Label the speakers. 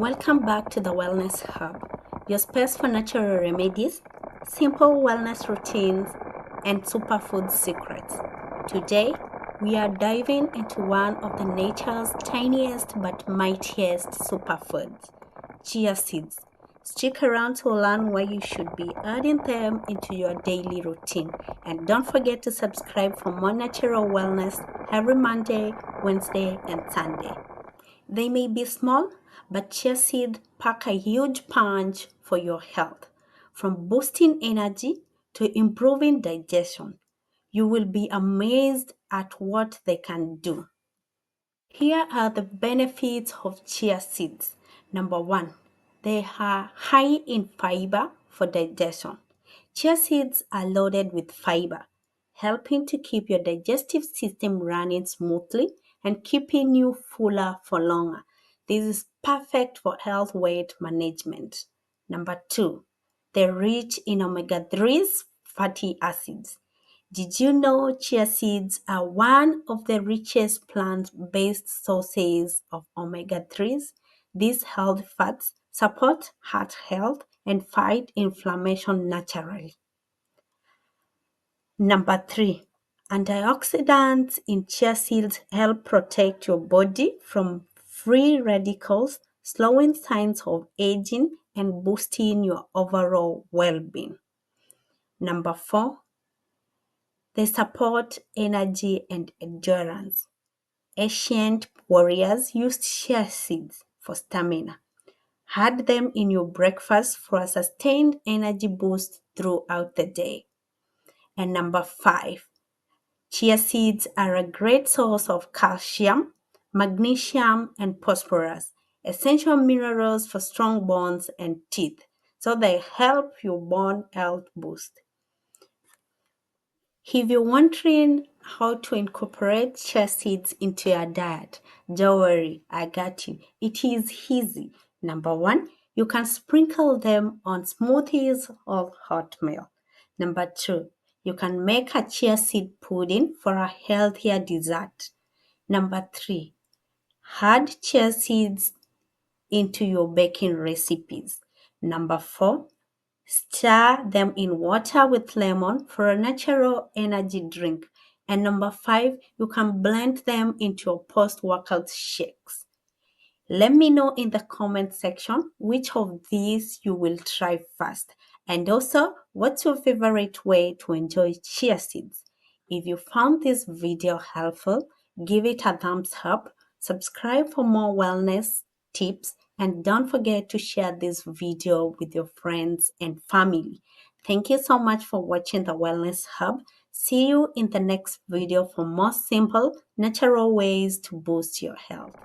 Speaker 1: Welcome back to the Wellness Hub, your space for natural remedies, simple wellness routines, and superfood secrets. Today, we are diving into one of the nature's tiniest but mightiest superfoods, chia seeds. Stick around to learn why you should be adding them into your daily routine. And don't forget to subscribe for more natural wellness every Monday, Wednesday, and Sunday. They may be small, but chia seeds pack a huge punch for your health. From boosting energy to improving digestion, you will be amazed at what they can do. Here are the benefits of chia seeds. Number one, they are high in fiber for digestion. Chia seeds are loaded with fiber, helping to keep your digestive system running smoothly and keeping you fuller for longer. This is perfect for health weight management. Number two, they're rich in omega 3s fatty acids. Did you know chia seeds are one of the richest plant-based sources of omega-3s? These healthy fats support heart health and fight inflammation naturally. Number three, antioxidants in chia seeds help protect your body from free radicals, slowing signs of aging and boosting your overall well-being. Number four, they support energy and endurance. Ancient warriors used chia seeds for stamina. Add them in your breakfast for a sustained energy boost throughout the day. And number five, chia seeds are a great source of calcium, magnesium, and phosphorus, essential minerals for strong bones and teeth. So they help your bone health boost. If you're wondering how to incorporate chia seeds into your diet, don't worry, I got you. It is easy. Number one, you can sprinkle them on smoothies or hot meal. Number two, you can make a chia seed pudding for a healthier dessert. Number three, add chia seeds into your baking recipes. Number four, stir them in water with lemon for a natural energy drink. And number five, you can blend them into your post-workout shakes. Let me know in the comment section which of these you will try first. And also, what's your favorite way to enjoy chia seeds? If you found this video helpful, give it a thumbs up, subscribe for more wellness tips, and don't forget to share this video with your friends and family. Thank you so much for watching the Wellness Hub. See you in the next video for more simple, natural ways to boost your health.